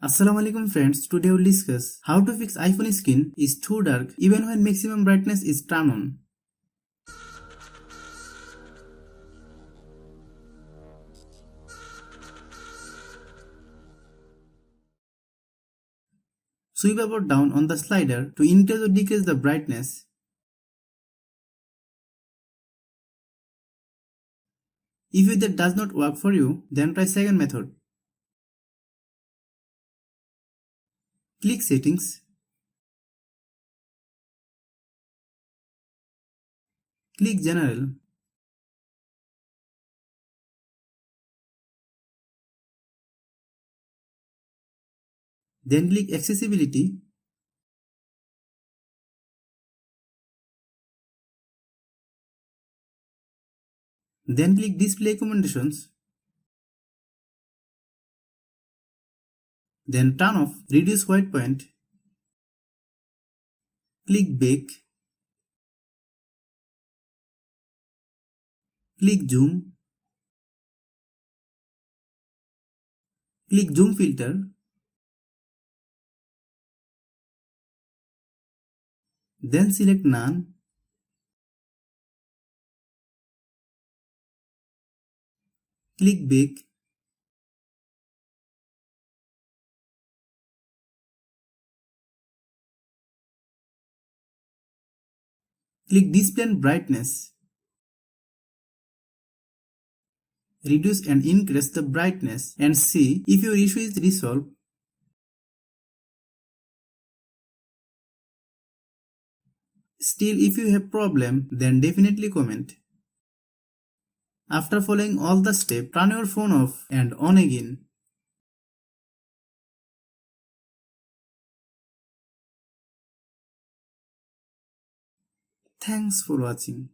Assalamualaikum friends, today we'll discuss how to fix iPhone screen is too dark even when maximum brightness is turned on. Swipe up or down on the slider to increase or decrease the brightness. If that does not work for you, then try second method. Click Settings. Click General. Then click Accessibility. Then click Display Recommendations. Then turn off Reduce White Point. Click Bake. Click Zoom. Click Zoom Filter. Then select None. Click Bake. Click Display and Brightness. Reduce and increase the brightness and see if your issue is resolved. Still, if you have problem, then definitely comment. After following all the steps, turn your phone off and on again. Thanks for watching.